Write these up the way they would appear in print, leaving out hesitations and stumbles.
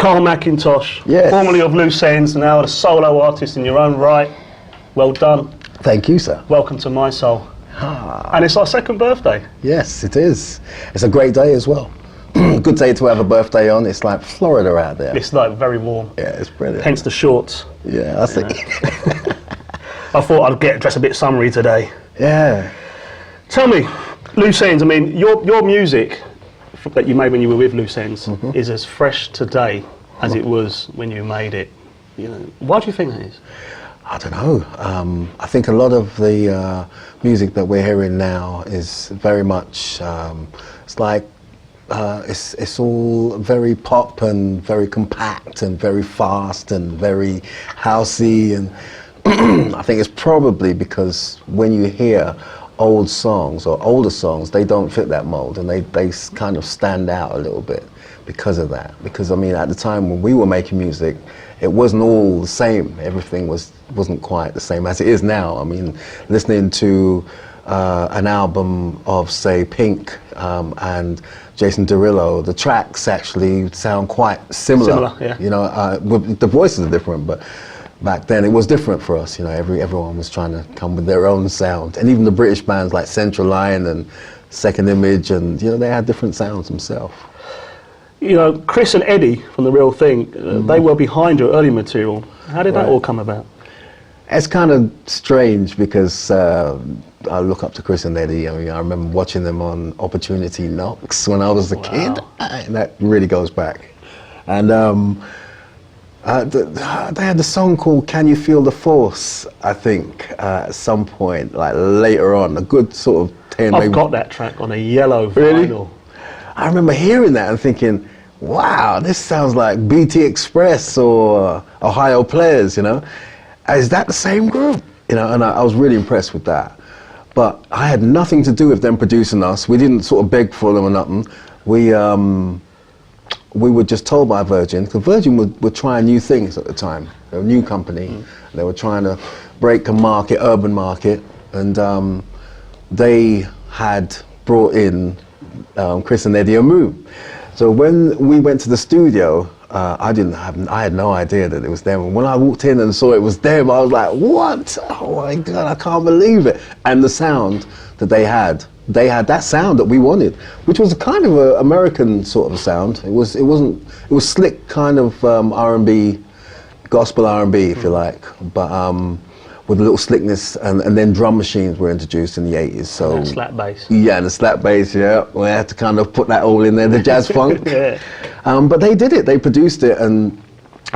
Carl McIntosh, Yes. formerly of Loose Ends, now a solo artist in your own right. Well done. Thank you, sir. Welcome to Mi-Soul. Ah. And it's our second birthday. Yes, it is. It's a great day as well. Good day to have a birthday on. It's like Florida out there. It's like very warm. Yeah, it's brilliant. Hence the shorts. Yeah, that's it. I thought I'd get dressed a bit summery today. Yeah. Tell me, Loose Ends, I mean, your music that you made when you were with Loose Ends is as fresh today as it was when you made it. You know, why do you think that is? I don't know. I think a lot of the music that we're hearing now is very much, it's like, it's all very pop and very compact and very fast and very housey, and I think it's probably because when you hear old songs or older songs, they don't fit that mold, and they kind of stand out a little bit because of that. Because I mean, at the time when we were making music, it wasn't all the same. Everything wasn't quite the same as it is now. I mean, listening to an album of, say, Pink and Jason Derulo, the tracks actually sound quite similar. Yeah. You know, the voices are different, but back then it was different for us. You know, everyone was trying to come with their own sound, and even the British bands like Central Line and Second Image, and you know, they had different sounds themselves. You know, Chris and Eddie from The Real Thing, they were behind your early material. How did that all come about? It's kind of strange because I look up to Chris and Eddie. I mean, I remember watching them on Opportunity Knocks when I was a kid, and that really goes back. And they had a song called Can You Feel the Force, I think, at some point, like later on, a good sort of 10 I've got that track on a yellow vinyl. I remember hearing that and thinking, wow, this sounds like BT Express or Ohio Players, you know? Is that the same group? You know, and I was really impressed with that. But I had nothing to do with them producing us. We didn't sort of beg for them or nothing. We were just told by Virgin, because Virgin were trying new things at the time. They were a new company. They were trying to break a market, urban market, and they had brought in Chris and Eddie Amu. So when we went to the studio, I had no idea that it was them. And when I walked in and saw it was them, I was like, what? Oh my God, I can't believe it. And the sound that they had that sound that we wanted, which was a kind of an American sort of sound. It was slick kind of R&B, gospel R&B, if you like, but with a little slickness, and then drum machines were introduced in the 80s. So and slap bass. Yeah, and the slap bass, yeah. We had to kind of put that all in there, the jazz funk. Yeah. But they did it, they produced it, and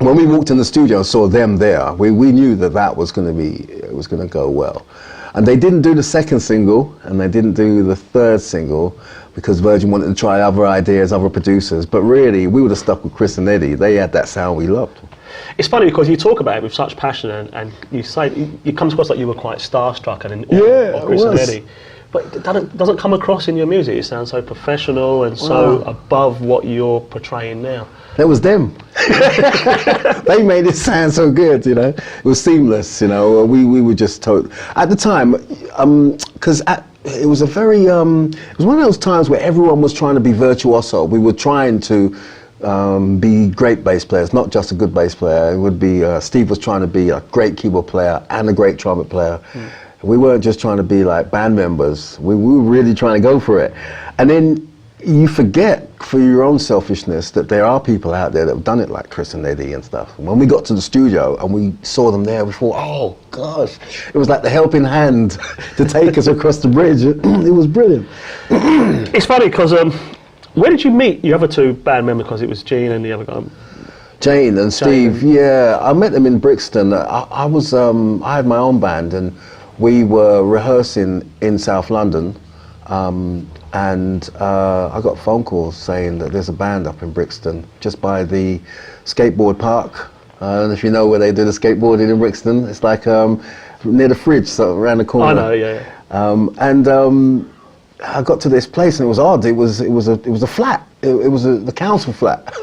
when we walked in the studio and saw them there, we knew that was going to go well. And they didn't do the second single, and they didn't do the third single, because Virgin wanted to try other ideas, other producers. But really, we would have stuck with Chris and Eddie. They had that sound we loved. It's funny because you talk about it with such passion, and you say it comes across like you were quite starstruck and in awe of Chris and Eddie. But it doesn't come across in your music. It sounds so professional and so above what you're portraying now. That was them. They made it sound so good, you know. It was seamless, you know. We were just told at the time, because it was a very it was one of those times where everyone was trying to be virtuoso. We were trying to be great bass players, not just a good bass player. It would be Steve was trying to be a great keyboard player and a great trumpet player. We weren't just trying to be like band members. We were really trying to go for it. And then you forget, for your own selfishness, that there are people out there that have done it, like Chris and Eddie and stuff. And when we got to the studio and we saw them there, we thought, oh gosh, it was like the helping hand to take us across the bridge. It was brilliant. It's funny because where did you meet your other two band members? Because it was Gene and the other guy. Jane and Steve, yeah. I met them in Brixton. I had my own band, and we were rehearsing in South London, and I got phone calls saying that there's a band up in Brixton, just by the skateboard park. I don't know if you know where they do the skateboarding in Brixton. It's like near the fridge, so around the corner. I know, yeah. I got to this place and it was odd. It was a flat. It was the council flat,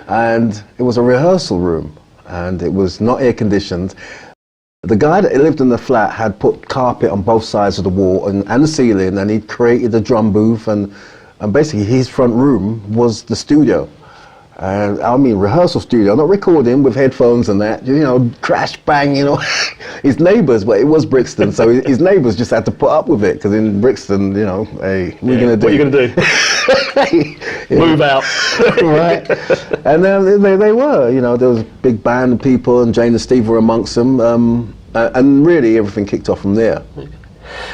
and it was a rehearsal room, and it was not air conditioned. The guy that lived in the flat had put carpet on both sides of the wall and the ceiling, and he'd created a drum booth, and basically his front room was the studio. And I mean, rehearsal studio, not recording with headphones and that, you know, crash, bang, you know. His neighbours, but it was Brixton, so his neighbours just had to put up with it, because in Brixton, you know, hey, what are you going to do? What are you going to do? Move out. Right. And they were, you know, there was a big band of people, and Jane and Steve were amongst them, and really everything kicked off from there.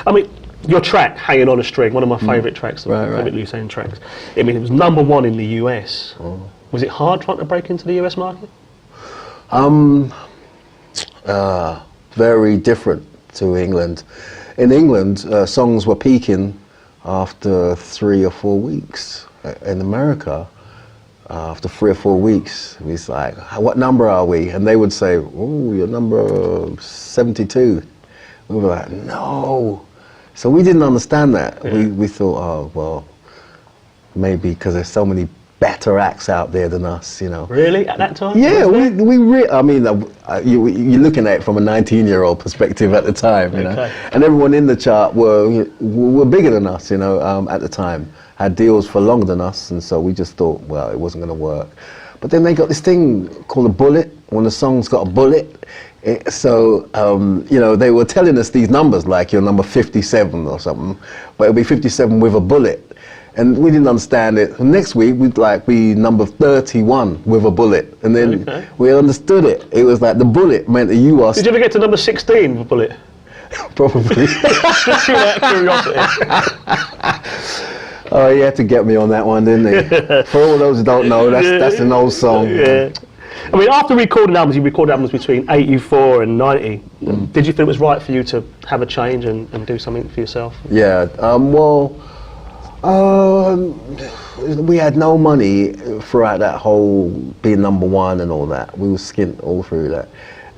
I mean, your track, Hanging on a String, one of my favourite tracks, favourite loose end tracks. I mean, it was #1 in the US. Was it hard trying to break into the US market? Very different to England. In England, songs were peaking after 3 or 4 weeks. In America, after 3 or 4 weeks, it's like, what number are we? And they would say, oh, you're number 72. We were like, no. So we didn't understand that. We thought, oh, well, maybe because there's so many better acts out there than us, you know. Really? At that time? Yeah, I mean, you're looking at it from a 19-year-old perspective at the time, you know. And everyone in the chart were bigger than us, you know, at the time. Had deals for longer than us, and so we just thought, well, it wasn't going to work. But then they got this thing called a bullet, when the song's got a bullet. So, you know, they were telling us these numbers, like you're number 57 or something, but it'll be 57 with a bullet. And we didn't understand it. Next week, we'd like be number 31 with a bullet. And then we understood it. It was like the bullet meant that you are... Did you ever get to number 16 with a bullet? Probably. Just out of curiosity. Oh, he had to get me on that one, didn't he? For all those who don't know, that's an old song. Yeah. I mean, after recording albums, you recorded albums between 84 and 90. Did you feel it was right for you to have a change and do something for yourself? Yeah, we had no money throughout that whole being #1 and all that. We were skint all through that.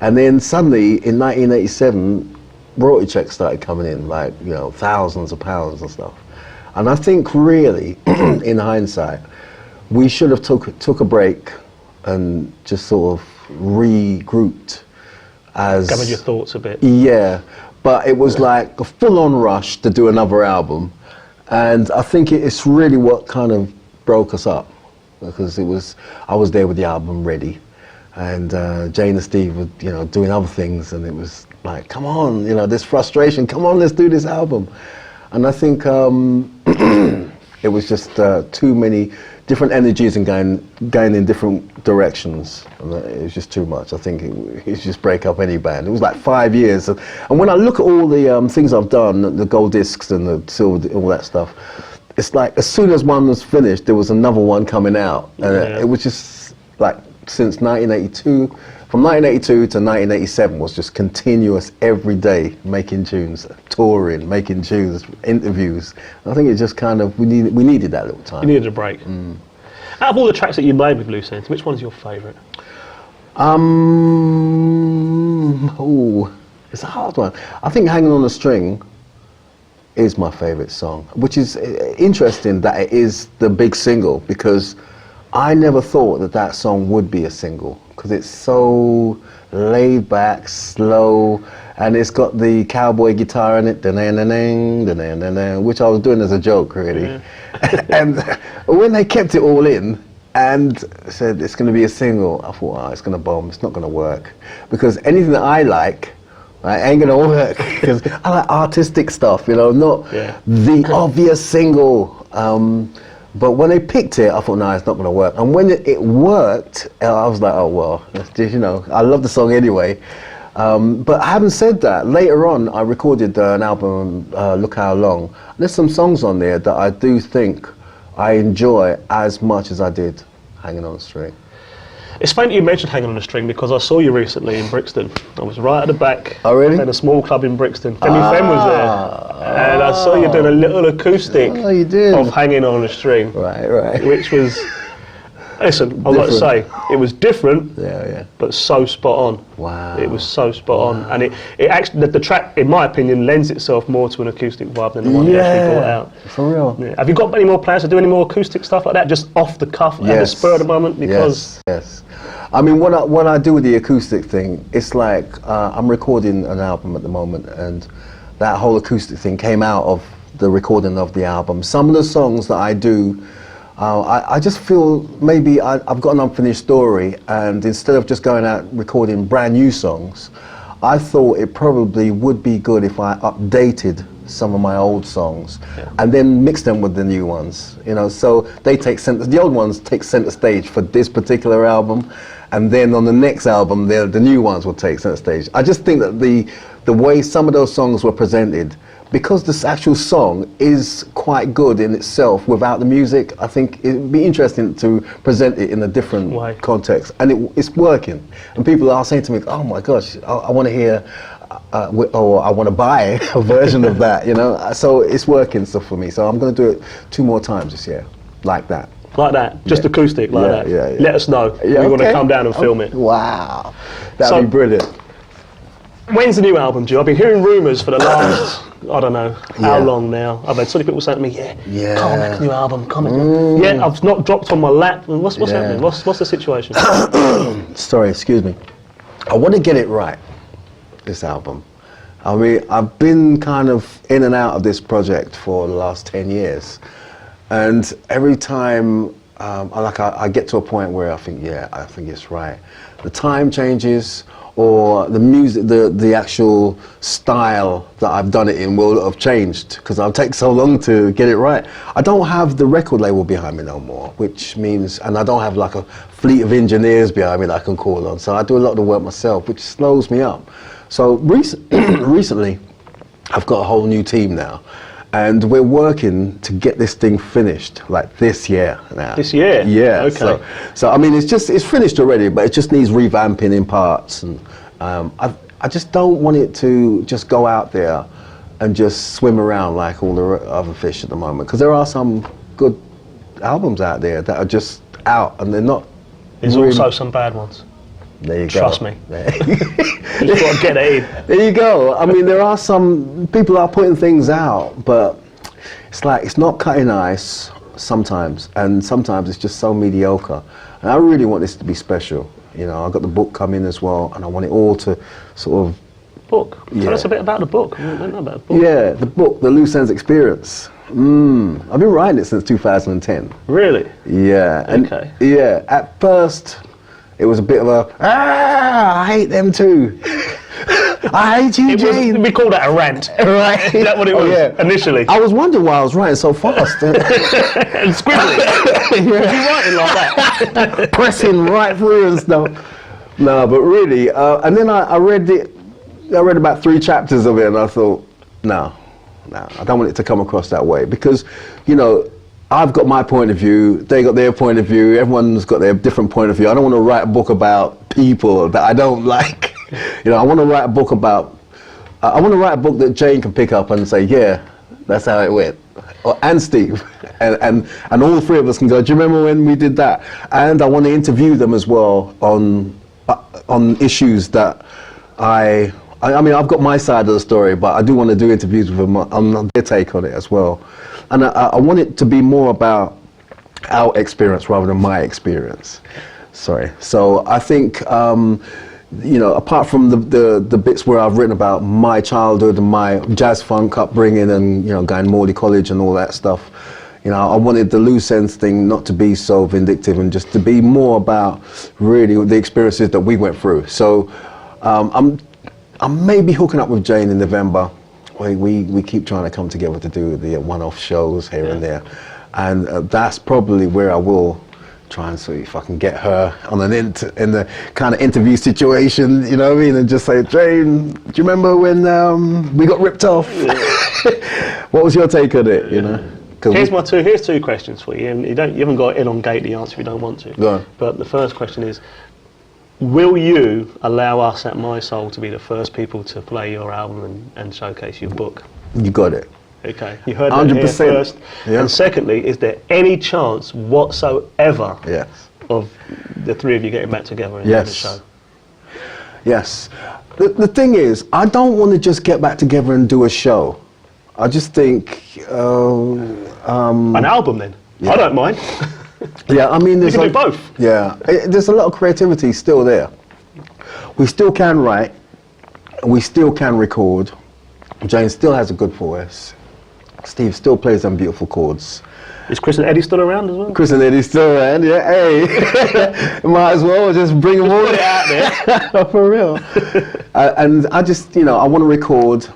And then suddenly, in 1987, royalty checks started coming in, like, you know, thousands of pounds and stuff. And I think really, in hindsight, we should have took a break and just sort of regrouped as... Gathered your thoughts a bit. Yeah, but it was like a full-on rush to do another album. And I think it's really what kind of broke us up, because I was there with the album ready, and Jane and Steve were, you know, doing other things, and it was like, come on, you know, this frustration, come on, let's do this album. And I think it was just too many different energies and going in different directions, and it was just too much. I think it's just break up any band. It was like 5 years, and when I look at all the things I've done, the gold discs and the silver, all that stuff, it's like as soon as one was finished, there was another one coming out, and it was just like since 1982. From 1982 to 1987 was just continuous, every day, making tunes, touring, making tunes, interviews. I think it just kind of, we needed that little time. You needed a break. Out of all the tracks that you made with Loose Ends, which one's your favourite? It's a hard one. I think Hanging on a String is my favourite song, which is interesting that it is the big single, because I never thought that song would be a single, because it's so laid back, slow, and it's got the cowboy guitar in it, which I was doing as a joke, really. And when they kept it all in and said it's going to be a single, I thought, oh, it's going to bomb, it's not going to work. Because anything that I like, ain't going to work, because I like artistic stuff, you know, not the obvious single. But when they picked it, I thought, no, it's not going to work. And when it worked, I was like, oh, well, you know, I love the song anyway. But having said that, later on, I recorded an album, Look How Long. There's some songs on there that I do think I enjoy as much as I did Hanging on a String. It's funny you mentioned Hanging on a String, because I saw you recently in Brixton. I was right at the back. Oh, really? In a small club in Brixton. Femi Fem was there. And I saw you doing a little acoustic of Hanging on a String. Right. Which was, listen, I've got to say, it was different, but so spot on. Wow. It was so spot on. And it actually, the track, in my opinion, lends itself more to an acoustic vibe than the one you actually brought out. For real. Yeah. Have you got any more plans to do any more acoustic stuff like that, just off the cuff, at the spur of the moment? Because Yes. I mean, what I do with the acoustic thing, it's like I'm recording an album at the moment, and that whole acoustic thing came out of the recording of the album. Some of the songs that I do I just feel maybe I've got an unfinished story, and instead of just going out recording brand new songs, I thought it probably would be good if I updated some of my old songs and then mix them with the new ones, you know, so they take the old ones take center stage for this particular album, and then on the next album the new ones will take center stage. I just think that the way some of those songs were presented, because this actual song is quite good in itself without the music, I think it'd be interesting to present it in a different context, and it's working. And people are saying to me, "Oh my gosh, I want to hear, or I want to buy a version of that," you know. So it's working stuff for me. So I'm going to do it 2 more times this year, like that. Like that, just acoustic, like that. Yeah. Let us know. We want to come down and film it. Wow, that'd be brilliant. When's the new album due? I've been hearing rumours for the last, I don't know, how long now. I've had so many people saying to me, Carl Mac's new album, coming. Yeah, I've not dropped on my lap. What's happening? What's the situation? Sorry, excuse me. I want to get it right, this album. I mean, I've been kind of in and out of this project for the last 10 years. And every time I get to a point where I think, I think it's right. The time changes, or the music, the actual style that I've done it in will have changed, because I'll take so long to get it right. I don't have the record label behind me no more, which means, and I don't have like a fleet of engineers behind me that I can call on, so I do a lot of the work myself, which slows me up. So recently, I've got a whole new team now, and we're working to get this thing finished, like this year now. This year? Yeah. Okay. So I mean, it's finished already, but it just needs revamping in parts, and I just don't want it to just go out there and just swim around like all the other fish at the moment, because there are some good albums out there that are just out, and they're not. There's also some bad ones. There you go. Trust me. You just got to get it in. There you go. I mean, there are some people are putting things out, but it's like it's not cutting ice sometimes, and sometimes it's just so mediocre. And I really want this to be special. You know, I've got the book coming as well, and I want it all to sort of. Book? Tell us a bit about the book. I don't know about the book. Yeah, the book, The Loose Ends Experience. I've been writing it since 2010. Really? Yeah. Okay. Yeah, at first it was a bit of a, I hate them too. I hate you, Jane. We call that a rant. Right. Is that what it was initially? I was wondering why I was writing so fast. And scribbling. Was you writing like that? Pressing right through and stuff. No, but really, and then I read it. I read about 3 chapters of it, and I thought, no, I don't want it to come across that way, because, you know, I've got my point of view, they got their point of view, everyone's got their different point of view. I don't want to write a book about people that I don't like. You know, I want to write a book about, I want to write a book that Jane can pick up and say, yeah, that's how it went. And Steve, and all 3 of us can go, do you remember when we did that? And I want to interview them as well on issues that I mean, I've got my side of the story, but I do want to do interviews with them on their take on it as well. And I want it to be more about our experience rather than my experience. Sorry. So I think, you know, apart from the bits where I've written about my childhood and my jazz funk upbringing and, you know, going to Morley College and all that stuff, you know, I wanted the loose ends thing not to be so vindictive and just to be more about really the experiences that we went through. So I'm maybe hooking up with Jane in November. We keep trying to come together to do the one-off shows here and there, and that's probably where I will try and see if I can get her on in the kind of interview situation, you know what I mean, and just say, Jane, do you remember when we got ripped off? What was your take on it? You know. Here's 2 questions for you, and you haven't got to elongate the answer if you don't want to. Go on. But the first question is, will you allow us at Mi-Soul to be the first people to play your album and showcase your book? You got it. Okay, you heard that 100%. Here first. Yeah. And secondly, is there any chance whatsoever of the 3 of you getting back together and doing the show? Yes. The thing is, I don't want to just get back together and do a show. I just think... an album then? Yeah. I don't mind. Yeah, I mean, there's you can do both. Yeah, there's a lot of creativity still there. We still can write, we still can record. Jane still has a good voice, Steve still plays them beautiful chords. Is Chris and Eddie still around as well? Chris and Eddie still around, yeah. Hey, might as well just bring them all out there. for real. And I just, you know, I want to record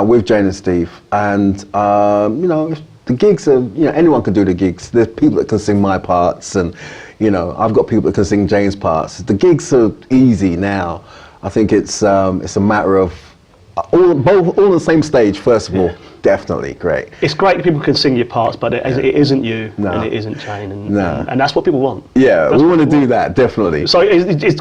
with Jane and Steve, and you know, if the gigs are, you know, anyone can do the gigs. There's people that can sing my parts, and you know, I've got people that can sing Jane's parts. The gigs are easy now. I think it's a matter of all on the same stage. First of all, definitely great. It's great that people can sing your parts, but it isn't you, and it isn't Jane, and that's what people want. Yeah, we want to do that, definitely. So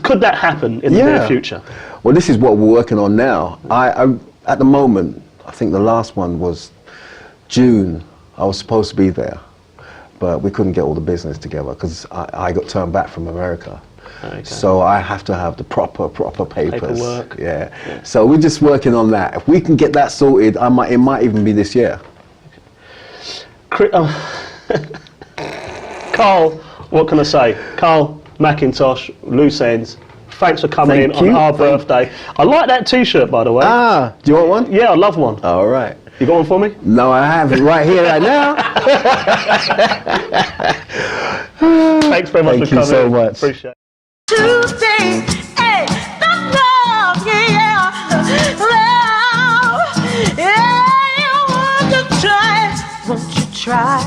could that happen in the near future? Well, this is what we're working on now. I at the moment, I think the last one was June. I was supposed to be there, but we couldn't get all the business together because I got turned back from America. Okay. So I have to have the proper papers. Paperwork. Yeah. So we're just working on that. If we can get that sorted, it might even be this year. Carl, what can I say? Carl McIntosh, Loose Ends. Thanks for coming in on our birthday. I like that T-shirt, by the way. Ah, do you want one? Yeah, I love one. All right. You got one for me? No, I have it right here, right now. Thanks very much for coming. Thank you so much. Appreciate it. Tuesday, hey, that's love, yeah, love, yeah, you want to try, won't you try?